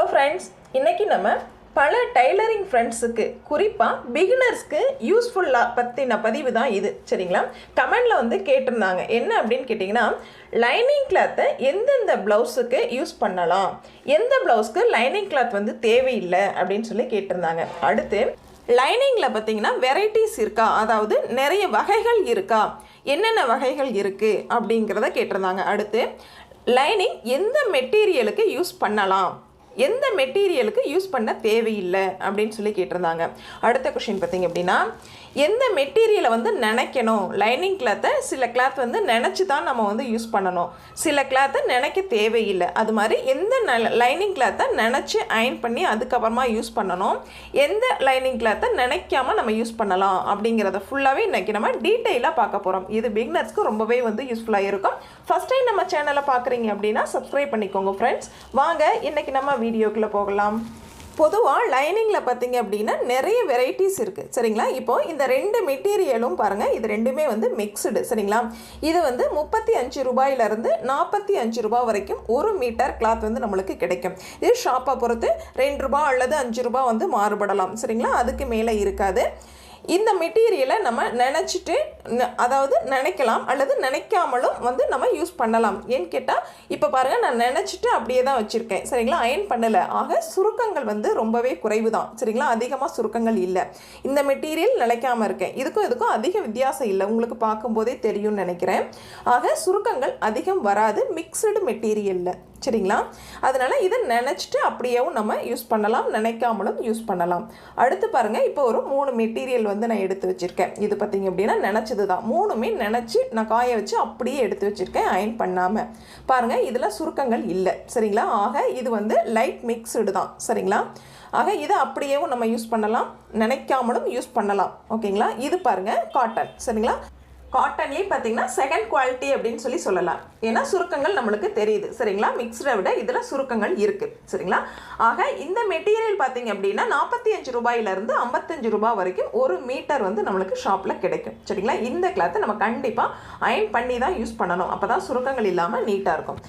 Hello friends, இன்றைக்கி நம்ம பல டைலரிங் ஃப்ரெண்ட்ஸுக்கு குறிப்பாக பிகினர்ஸ்க்கு யூஸ்ஃபுல்லாக பற்றின பதிவு தான் இது. சரிங்களா? கமெண்டில் கேட்டிருந்தாங்க. என்ன அப்படின்னு கேட்டிங்கன்னா, லைனிங் கிளாத்தை எந்தெந்த ப்ளவுஸுக்கு யூஸ் பண்ணலாம், எந்த ப்ளவுஸ்க்கு லைனிங் கிளாத் தேவையில்லை அப்படின்னு சொல்லி கேட்டிருந்தாங்க. அடுத்து லைனிங்கில் பார்த்திங்கன்னா வெரைட்டிஸ் இருக்கா, அதாவது நிறைய வகைகள் இருக்கா, என்னென்ன வகைகள் இருக்குது அப்படிங்கிறத கேட்டிருந்தாங்க. அடுத்து லைனிங் எந்த மெட்டீரியலுக்கு யூஸ் பண்ணலாம், எந்த மெட்டீரியலுக்கு யூஸ் பண்ண தேவையில்லை அப்படின்னு சொல்லி கேட்டிருந்தாங்க. அடுத்த கொஷின் பார்த்திங்க அப்படின்னா, எந்த மெட்டீரியலை நினைக்கணும். லைனிங் கிளாத்தை சில கிளாத் நினச்சி தான் நம்ம யூஸ் பண்ணணும், சில கிளாத்தை நினைக்க தேவையில்லை. அது மாதிரி எந்த லைனிங் கிளாத்தை நினச்சி அயன் பண்ணி அதுக்கப்புறமா யூஸ் பண்ணணும், எந்த லைனிங் கிளாத்தை நினைக்காம நம்ம யூஸ் பண்ணலாம் அப்படிங்கிறத ஃபுல்லாகவே இன்றைக்கி நம்ம டீட்டெயிலாக பார்க்க போகிறோம். இது பிகினர்ஸ்க்கு ரொம்பவே யூஸ்ஃபுல்லாக இருக்கும். ஃபஸ்ட் டைம் நம்ம சேனலை பார்க்குறீங்க அப்படின்னா சப்ஸ்கிரைப் பண்ணிக்கோங்க ஃப்ரெண்ட்ஸ். வாங்க இன்றைக்கி நம்ம வீடியோக்குள்ளே போகலாம். பொதுவாக லைனிங்கில் பார்த்திங்க அப்படின்னா நிறைய வெரைட்டிஸ் இருக்குது. சரிங்களா? இப்போது இந்த ரெண்டு மெட்டீரியலும் பாருங்கள், இது ரெண்டுமே மிக்ஸ்டு. சரிங்களா? இது 35 ரூபாயிலிருந்து 45 ரூபா வரைக்கும் 1 மீட்டர் கிளாத் நம்மளுக்கு கிடைக்கும். இது ஷாப்பை பொறுத்து 2 ரூபா அல்லது 5 ரூபா மாறுபடலாம். சரிங்களா? அதுக்கு மேலே இருக்காது. இந்த மெட்டீரியலை நம்ம நினச்சிட்டு, அதாவது நினைக்கலாம் அல்லது நினைக்காமலும் நம்ம யூஸ் பண்ணலாம். ஏன்னு கேட்டால் இப்போ பாருங்கள், நான் நினச்சிட்டு அப்படியே தான் வச்சுருக்கேன். சரிங்களா? அயன் பண்ணலை. ஆக சுருக்கங்கள் ரொம்பவே குறைவு தான். சரிங்களா? அதிகமாக சுருக்கங்கள் இல்லை. இந்த மெட்டீரியல் நினைக்காமல் இருக்கேன். இதுக்கும் அதிக வித்தியாசம் இல்லை, உங்களுக்கு பார்க்கும்போதே தெரியும்னு நினைக்கிறேன். ஆக சுருக்கங்கள் அதிகம் வராது மிக்சடு மெட்டீரியலில். சரிங்களா? அதனால் இதை நினச்சிட்டு அப்படியேவும் நம்ம யூஸ் பண்ணலாம், நினைக்காமலும் யூஸ் பண்ணலாம். அடுத்து பாருங்கள், இப்போ ஒரு 3 மெட்டீரியல் நான் எடுத்து வச்சுருக்கேன். இது பார்த்திங்க அப்படின்னா நினச்சது தான். 3மே நினச்சி நான் காய வச்சு அப்படியே எடுத்து வச்சுருக்கேன், அயன் பண்ணாமல். பாருங்கள், இதில் சுருக்கங்கள் இல்லை. சரிங்களா? ஆக இது லைட் மிக்ஸ்டு தான். சரிங்களா? ஆக இதை அப்படியேவும் நம்ம யூஸ் பண்ணலாம், நினைக்காமலும் யூஸ் பண்ணலாம். ஓகேங்களா? இது பாருங்கள் காட்டன். சரிங்களா? காட்டன்லேயே பார்த்தீங்கன்னா செகண்ட் குவாலிட்டி அப்படின்னு சொல்லலாம். ஏன்னா சுருக்கங்கள் நம்மளுக்கு தெரியுது. சரிங்களா? மிக்ஸ்டை விட இதில் சுருக்கங்கள் இருக்குது. சரிங்களா? ஆக இந்த மெட்டீரியல் பார்த்தீங்க அப்படின்னா 45 ரூபாயிலிருந்து 55 ரூபாய் வரைக்கும் 1 மீட்டர் நம்மளுக்கு ஷாப்பில் கிடைக்கும். சரிங்களா? இந்த கிளாத்தை நம்ம கண்டிப்பாக அயன் பண்ணி தான் யூஸ் பண்ணணும், அப்போ தான் சுருக்கங்கள் இல்லாமல் நீட்டாக இருக்கும்.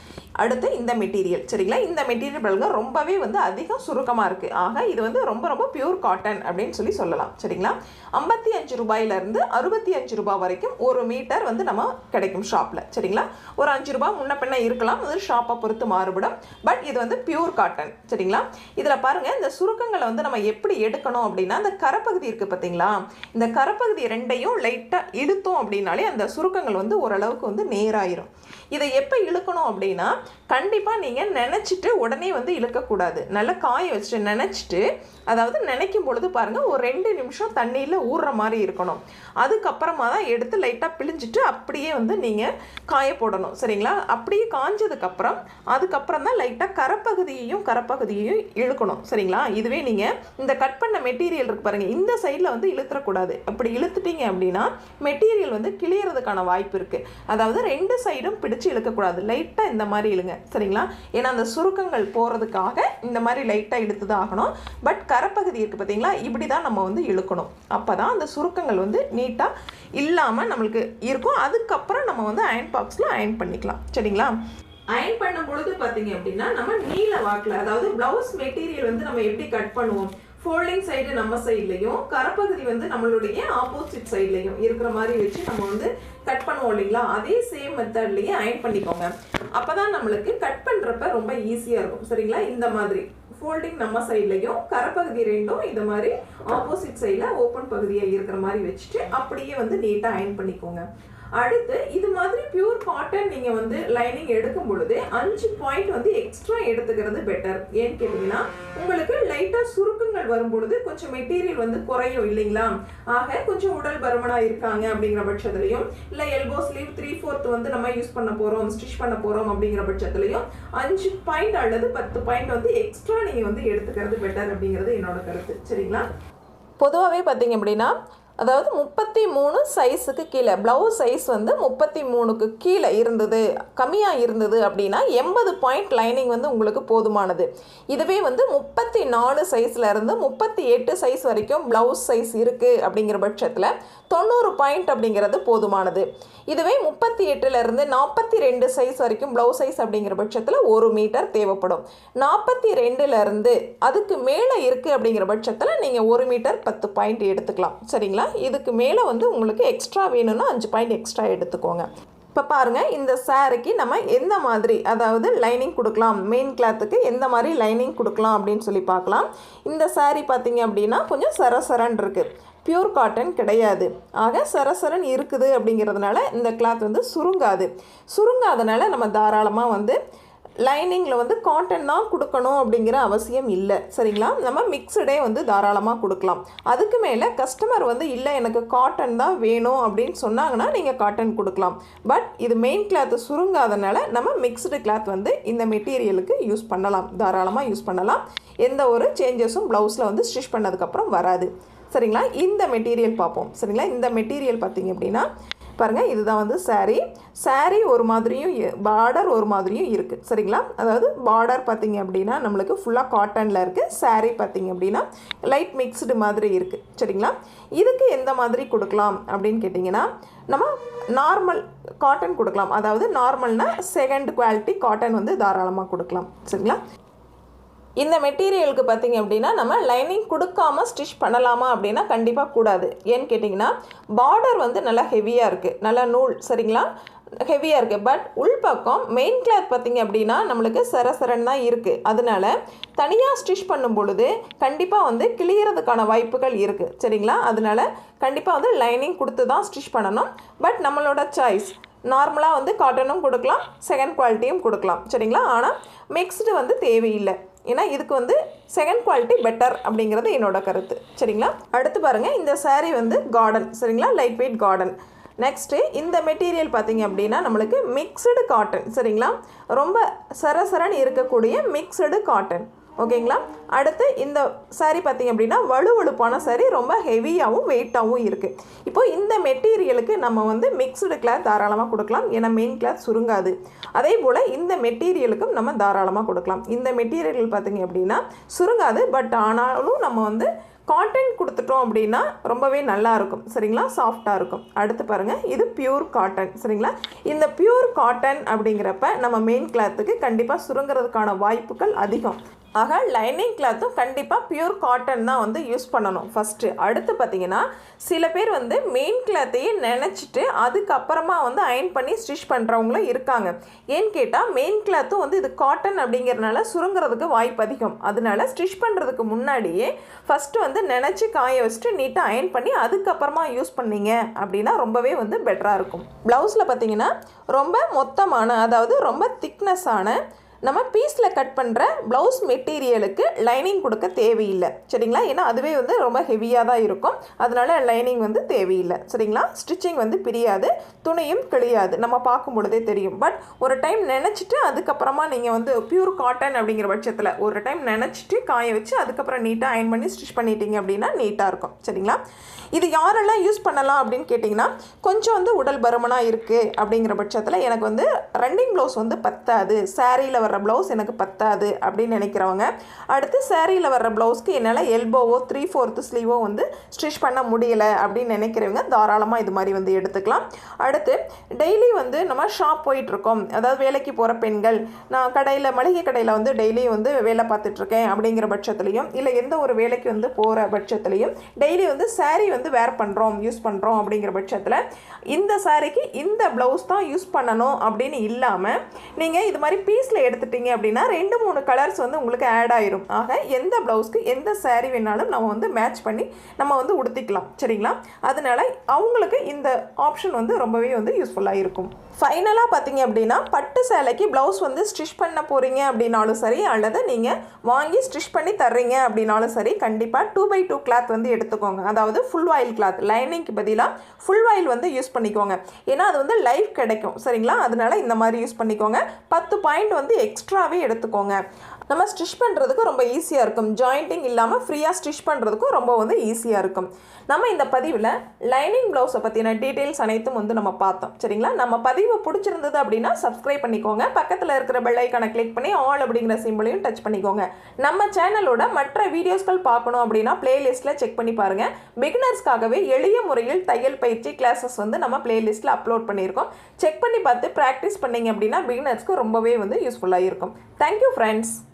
அடுத்து இந்த மெட்டீரியல். சரிங்களா? இந்த மெட்டீரியல் பாருங்க ரொம்பவே அதிகம் சுருக்கமாக இருக்குது. ஆக இது ரொம்ப பியூர் காட்டன் அப்படின்னு சொல்லலாம். சரிங்களா? 55 ரூபாயிலிருந்து 65 ரூபாய் வரைக்கும் 1 மீட்டர் நம்ம கிடைக்கும் ஷாப்பில். சரிங்களா? ஒரு 5 ரூபாய் முன்ன பின்ன இருக்கலாம், அது ஷாப்பை பொறுத்து மாறுபடும். பட் இது பியூர் காட்டன். சரிங்களா? இதில் பாருங்கள், இந்த சுருக்கங்களை நம்ம எப்படி எடுக்கணும் அப்படின்னா, இந்த கரப்பகுதி இருக்குது பார்த்தீங்களா, இந்த கரப்பகுதி ரெண்டையும் லைட்டாக இழுத்தோம் அப்படின்னாலே அந்த சுருக்கங்கள் ஓரளவுக்கு நேராயிரும். இதை எப்போ இழுக்கணும் அப்படின்னா, கண்டிப்பாக நீங்கள் நினச்சிட்டு உடனே இழுக்கக்கூடாது. நல்லா காய வச்சுட்டு நினச்சிட்டு, அதாவது நினைக்கும் பொழுது பாருங்கள், ஒரு 2 நிமிஷம் தண்ணியில் ஊறுற மாதிரி இருக்கணும். அதுக்கப்புறமா தான் எடுத்து லைட்டாக பிழிஞ்சிட்டு அப்படியே நீங்கள் காய போடணும். சரிங்களா? அப்படியே காஞ்சதுக்கப்புறம் அதுக்கப்புறம் தான் லைட்டாக கரப்பகுதியையும் இழுக்கணும். சரிங்களா? இதுவே நீங்கள் இந்த கட் பண்ண மெட்டீரியல் இருக்குது பாருங்கள், இந்த சைடில் இழுத்துறக்கூடாது. அப்படி இழுத்துட்டீங்க அப்படின்னா மெட்டீரியல் கிளியறதுக்கான வாய்ப்பு இருக்குது. அதாவது 2 சைடும் பிடிச்சு இழுக்கக்கூடாது, லைட்டாக இந்த மாதிரி இழுங்க. சரிங்களா? ஏன்னா அந்த சுருக்கங்கள் போகிறதுக்காக இந்த மாதிரி லைட்டாக இழுத்து தான் ஆகணும். பட் கரப்பகுதி இருக்குது பார்த்தீங்களா, இப்படி தான் நம்ம இழுக்கணும். அப்போ தான் அந்த சுருக்கங்கள் நீட்டாக இல்லாமல் நம்மளுக்கு இருக்கும். அதுக்கப்புறம் நம்ம அயன் பாக்ஸில் அயன் பண்ணிக்கலாம். சரிங்களா? அயன் பண்ணும் பொழுது பார்த்தீங்க அப்படின்னா, நம்ம நீல வாக்கில், அதாவது ப்ளவுஸ் மெட்டீரியல் நம்ம எப்படி கட் பண்ணுவோம், ஃபோல்டிங் சைடு நம்ம சைட்லையும், கரப்பகுதி நம்மளுடைய ஆப்போசிட் சைட்லையும் இருக்கிற மாதிரி வச்சு நம்ம கட் பண்ணுவோம் இல்லைங்களா? அதே சேம் மெத்தட்லேயே அயன் பண்ணிக்கோங்க. அப்போ தான் நம்மளுக்கு கட் பண்ணுறப்ப ரொம்ப ஈஸியாக இருக்கும். சரிங்களா? இந்த மாதிரி ஃபோல்டிங் நம்ம சைட்லையும், கரப்பகுதி ரெண்டும் இந்த மாதிரி ஆப்போசிட் சைடில் ஓப்பன் பகுதியாக இருக்கிற மாதிரி வச்சுட்டு அப்படியே நீட்டாக அயன் பண்ணிக்கோங்க. அடுத்து இது மாதிரி பியூர் காட்டன் நீங்கள் லைனிங் எடுக்கும் பொழுது 5 பாயிண்ட் எக்ஸ்ட்ரா எடுத்துக்கிறது பெட்டர். ஏன்னு கேட்டிங்கன்னா, உங்களுக்கு லைட்டாக சுருக்கங்கள் வரும்பொழுது கொஞ்சம் மெட்டீரியல் குறையும் இல்லைங்களா? ஆக கொஞ்சம் உடல் பருமனாக இருக்காங்க அப்படிங்கிற பட்சத்துலையும், இல்லை எல்போ ஸ்லீவ் 3/4 நம்ம யூஸ் பண்ண போகிறோம், ஸ்டிச் பண்ண போகிறோம் அப்படிங்கிற பட்சத்துலையும் 5 பாயிண்ட் அல்லது 10 பாயிண்ட் எக்ஸ்ட்ரா நீங்கள் எடுத்துக்கிறது பெட்டர் அப்படிங்கிறது என்னோட கருத்து. சரிங்களா? பொதுவாகவே பார்த்தீங்க அப்படின்னா, அதாவது 33 சைஸுக்கு கீழே ப்ளவுஸ் சைஸ் வந்து 33க்கு கீழே இருந்தது, கம்மியாக இருந்தது அப்படின்னா 80 பாயிண்ட் லைனிங் வந்து உங்களுக்கு போதுமானது. இதுவே வந்து 34 சைஸில் இருந்து 38 சைஸ் வரைக்கும் ப்ளவுஸ் சைஸ் இருக்குது அப்படிங்கிற பட்சத்தில் 90 பாயிண்ட் அப்படிங்கிறது போதுமானது. இதுவே 38லேருந்து 42 சைஸ் வரைக்கும் ப்ளவுஸ் சைஸ் அப்படிங்கிற பட்சத்தில் 1 மீட்டர் தேவைப்படும். 42லேருந்து அதுக்கு மேலே இருக்குது அப்படிங்கிற பட்சத்தில் நீங்கள் 1 மீட்டர் 10 பாயிண்ட் எடுத்துக்கலாம். சரிங்களா? இதுக்கு மேலே வந்து உங்களுக்கு எக்ஸ்ட்ரா வேணும்னா 5 பாயிண்ட் எக்ஸ்ட்ரா எடுத்துக்கோங்க. இப்போ பாருங்கள், இந்த சாரிக்கு நம்ம எந்த மாதிரி அதாவது லைனிங் கொடுக்கலாம், மெயின் கிளாத்துக்கு எந்த மாதிரி லைனிங் கொடுக்கலாம் அப்படின்னு சொல்லி பார்க்கலாம். இந்த சாரி பார்த்திங்க அப்படின்னா கொஞ்சம் சரசரன் இருக்குது, பியூர் காட்டன் கிடையாது. ஆக சரசரன் இருக்குது அப்படிங்கிறதுனால இந்த கிளாத் வந்து சுருங்காதனால நம்ம தாராளமாக வந்து லைனிங்கில் வந்து காட்டன் தான் கொடுக்கணும் அப்படிங்கிற அவசியம் இல்லை. சரிங்களா? நம்ம மிக்சடே வந்து தாராளமாக கொடுக்கலாம். அதுக்கு மேலே கஸ்டமர் வந்து இல்லை எனக்கு காட்டன் தான் வேணும் அப்படின்னு சொன்னாங்கன்னா நீங்கள் காட்டன் கொடுக்கலாம். பட் இது மெயின் கிளாத்து சுருங்காதனால நம்ம மிக்சடு கிளாத் வந்து இந்த மெட்டீரியலுக்கு யூஸ் பண்ணலாம், தாராளமாக யூஸ் பண்ணலாம். எந்த ஒரு சேஞ்சஸும் ப்ளவுஸில் வந்து ஸ்டிச் பண்ணதுக்கப்புறம் வராது. சரிங்களா? இந்த மெட்டீரியல் பார்ப்போம். சரிங்களா? இந்த மெட்டீரியல் பார்த்திங்க அப்படின்னா பாருங்கள், இதுதான் வந்து சாரீ ஒரு மாதிரியும் பார்டர் ஒரு மாதிரியும் இருக்குது. சரிங்களா? அதாவது பார்டர் பார்த்திங்க அப்படின்னா நம்மளுக்கு ஃபுல்லாக காட்டனில் இருக்குது, சாரீ பார்த்திங்க அப்படின்னா லைட் மிக்ஸ்டு மாதிரி இருக்குது. சரிங்களா? இதுக்கு எந்த மாதிரி கொடுக்கலாம் அப்படின்னு கேட்டிங்கன்னா நம்ம நார்மல் காட்டன் கொடுக்கலாம். அதாவது நார்மல்னால் செகண்ட் குவாலிட்டி காட்டன் வந்து தாராளமாக கொடுக்கலாம். சரிங்களா? இந்த மெட்டீரியலுக்கு பார்த்திங்க அப்படின்னா நம்ம லைனிங் கொடுக்காமல் ஸ்டிச் பண்ணலாமா அப்படின்னா கண்டிப்பாக கூடாது. ஏன்னு கேட்டிங்கன்னா பார்டர் வந்து நல்லா ஹெவியாக இருக்குது, நல்லா நூல் சரிங்களா ஹெவியாக இருக்குது. பட் உள்பக்கம் மெயின் கிளாத் பார்த்திங்க அப்படின்னா நம்மளுக்கு சரசரன் தான் இருக்குது. அதனால தனியாக ஸ்டிச் பண்ணும் பொழுது கண்டிப்பாக வந்து கிளியறதுக்கான வாய்ப்புகள் இருக்குது. சரிங்களா? அதனால கண்டிப்பாக வந்து லைனிங் கொடுத்து தான் ஸ்டிச் பண்ணணும். பட் நம்மளோட சாய்ஸ் நார்மலாக வந்து காட்டனும் கொடுக்கலாம், செகண்ட் குவாலிட்டியும் கொடுக்கலாம். சரிங்களா? ஆனால் மிக்ஸ்டு வந்து தேவையில்லை. ஏன்னா இதுக்கு வந்து செகண்ட் குவாலிட்டி பெட்டர் அப்படிங்கிறது என்னோட கருத்து. சரிங்களா? அடுத்து பாருங்கள், இந்த சாரீ வந்து கார்டன். சரிங்களா? Light weight garden. நெக்ஸ்ட்டு இந்த மெட்டீரியல் பார்த்திங்க அப்படின்னா நம்மளுக்கு மிக்சடு காட்டன். சரிங்களா? ரொம்ப சரசரன் இருக்கக்கூடிய மிக்சடு காட்டன். ஓகேங்களா? அடுத்து இந்த சாரீ பார்த்திங்க அப்படின்னா வலுவழுப்பான சாரீ, ரொம்ப ஹெவியாகவும் வெயிட்டாகவும் இருக்குது. இப்போது இந்த மெட்டீரியலுக்கு நம்ம வந்து மிக்சடு கிளாத் தாராளமாக கொடுக்கலாம். ஏன்னா மெயின் கிளாத் சுருங்காது. அதே போல் இந்த மெட்டீரியலுக்கும் நம்ம தாராளமாக கொடுக்கலாம். இந்த மெட்டீரியல் பார்த்திங்க அப்படின்னா சுருங்காது. பட் ஆனாலும் நம்ம வந்து காட்டன் கொடுத்துட்டோம் அப்படின்னா ரொம்பவே நல்லா இருக்கும். சரிங்களா? சாஃப்டாக இருக்கும். அடுத்து பாருங்கள், இது பியூர் காட்டன். சரிங்களா? இந்த பியூர் காட்டன் அப்படிங்கிறப்ப நம்ம மெயின் கிளாத்துக்கு கண்டிப்பாக சுருங்கிறதுக்கான வாய்ப்புகள் அதிகம். ஆக லைனிங் கிளாத்தும் கண்டிப்பாக பியூர் காட்டன் தான் வந்து யூஸ் பண்ணணும் ஃபஸ்ட்டு. அடுத்து பார்த்திங்கன்னா சில பேர் வந்து மெயின் கிளாத்தையே நினச்சிட்டு அதுக்கப்புறமா வந்து அயன் பண்ணி ஸ்டிச் பண்ணுறவங்களும் இருக்காங்க. ஏன்னு கேட்டால் மெயின் கிளாத்தும் வந்து இது காட்டன் அப்படிங்கிறதுனால சுருங்கிறதுக்கு வாய்ப்பு அதிகம். அதனால ஸ்டிச் பண்ணுறதுக்கு முன்னாடியே ஃபஸ்ட்டு வந்து நினச்சி காய வச்சுட்டு நீட்டாக அயன் பண்ணி அதுக்கப்புறமா யூஸ் பண்ணிங்க அப்படின்னா ரொம்பவே வந்து பெட்டராக இருக்கும். ப்ளவுஸில் பார்த்திங்கன்னா ரொம்ப மொத்தமான, அதாவது ரொம்ப திக்னஸான நம்ம பீஸில் கட் பண்ணுற ப்ளவுஸ் மெட்டீரியலுக்கு லைனிங் கொடுக்க தேவையில்லை. சரிங்களா? ஏன்னா அதுவே வந்து ரொம்ப ஹெவியாக தான் இருக்கும். அதனால லைனிங் வந்து தேவையில்லை. சரிங்களா? ஸ்டிச்சிங் வந்து பிரியாது, துணியும் கிழியாது, நம்ம பார்க்கும் பொழுதே தெரியும். பட் ஒரு டைம் நினச்சிட்டு அதுக்கப்புறமா நீங்கள் வந்து பியூர் காட்டன் அப்படிங்கிற பட்சத்தில் ஒரு டைம் நினச்சிட்டு காய வச்சு அதுக்கப்புறம் நீட்டாக அயன் பண்ணி ஸ்டிச் பண்ணிட்டீங்க அப்படின்னா நீட்டாக இருக்கும். சரிங்களா? இது யாரெல்லாம் யூஸ் பண்ணலாம் அப்படின்னு கேட்டிங்கன்னா கொஞ்சம் வந்து உடல் பருமனாக இருக்குது அப்படிங்கிற பட்சத்தில் எனக்கு வந்து ரன்னிங் ப்ளவுஸ் வந்து பத்தாது, சாரியில் வர்ற ப்ளவுஸ் எனக்கு பத்தாது அப்படின்னு நினைக்கிறவங்க, அடுத்து சாரியில் வர்ற ப்ளவுஸ்க்கு என்னால் எல்போவோ 3/4 ஸ்லீவோ வந்து ஸ்டிச் பண்ண முடியலை அப்படின்னு நினைக்கிறவங்க தாராளமாக இது மாதிரி வந்து எடுத்துக்கலாம். அடுத்து டெய்லி வந்து நம்ம ஷாப் போயிட்டுருக்கோம், அதாவது வேலைக்கு போகிற பெண்கள், நான் கடையில் மளிகை கடையில் வந்து டெய்லி வந்து வேலை பார்த்துட்ருக்கேன் அப்படிங்கிற பட்சத்துலையும், இல்லை எந்த ஒரு வேலைக்கு வந்து போகிற பட்சத்துலையும் டெய்லி வந்து சாரீ வந்து வேர் பண்ணுறோம் யூஸ் பண்ணுறோம் அப்படிங்கிற பட்சத்தில் இந்த சாரிக்கு இந்த ப்ளவுஸ் தான் யூஸ் பண்ணணும் அப்படின்னு இல்லாமல் நீங்கள் இது மாதிரி பீஸில் எடுத்துட்டீங்க அப்படின்னா 2-3 கலர்ஸ் வந்து உங்களுக்கு ஆட் ஆயிரும். ஆக எந்த ப்ளவுஸ்க்கு எந்த சாரீ வேணாலும் நம்ம வந்து மேட்ச் பண்ணி நம்ம வந்து உடுத்திக்கலாம். சரிங்களா? அதனால அவங்களுக்கு இந்த ஆப்ஷன் வந்து ரொம்பவே வந்து யூஸ்ஃபுல்லாக இருக்கும். ஃபைனலாக பார்த்தீங்க அப்படின்னா பட்டு சேலைக்கு ப்ளவுஸ் வந்து ஸ்டிச் பண்ண போகிறீங்க அப்படின்னாலும் சரி, அல்லது நீங்கள் வாங்கி ஸ்டிச் பண்ணி தர்றீங்க அப்படின்னாலும் சரி, கண்டிப்பாக 2x2 கிளாத் வந்து எடுத்துக்கோங்க. அதாவது ஃபுல் ஆயில் கிளாத், லைனிங்க்கு பதிலாக ஃபுல் ஆயில் வந்து யூஸ் பண்ணிக்கோங்க. ஏன்னா அது வந்து லைஃப் கிடைக்கும். சரிங்களா? அதனால இந்த மாதிரி யூஸ் பண்ணிக்கோங்க. 10 பாயிண்ட் வந்து எக்ஸ்ட்ராவே எடுத்துக்கோங்க. நம்ம ஸ்டிச் பண்ணுறதுக்கு ரொம்ப ஈஸியாக இருக்கும். ஜாயிண்டிங் இல்லாமல் ஃப்ரீயாக ஸ்டிச் பண்ணுறதுக்கும் ரொம்ப வந்து ஈஸியாக இருக்கும். நம்ம இந்த பதிவில் லைனிங் ப்ளவுஸை பற்றின டீட்டெயில்ஸ் அனைத்தும் வந்து நம்ம பார்த்தோம். சரிங்களா? நம்ம பதிவு பிடிச்சிருந்தது அப்படின்னா சப்ஸ்கிரைப் பண்ணிக்கோங்க. பக்கத்தில் இருக்கிற பெல் ஐக்கானை கிளிக் பண்ணி ஆல் அப்படிங்கிற சிம்பிளையும் டச் பண்ணிக்கோங்க. நம்ம சேனலோட மற்ற வீடியோஸ்கள் பார்க்கணும் அப்படின்னா பிளேலிஸ்ட்டில் செக் பண்ணி பாருங்கள். பிகினர்ஸ்க்காகவே எளிய முறையில் தையல் பயிற்சி கிளாஸஸ் வந்து நம்ம பிளேலிஸ்ட்டில் அப்லோட் பண்ணியிருக்கோம். செக் பண்ணி பார்த்து ப்ராக்டிஸ் பண்ணிங்க அப்படின்னா பிகினர்ஸ்க்கு ரொம்பவே வந்து யூஸ்ஃபுல்லாக இருக்கும். Thank you friends.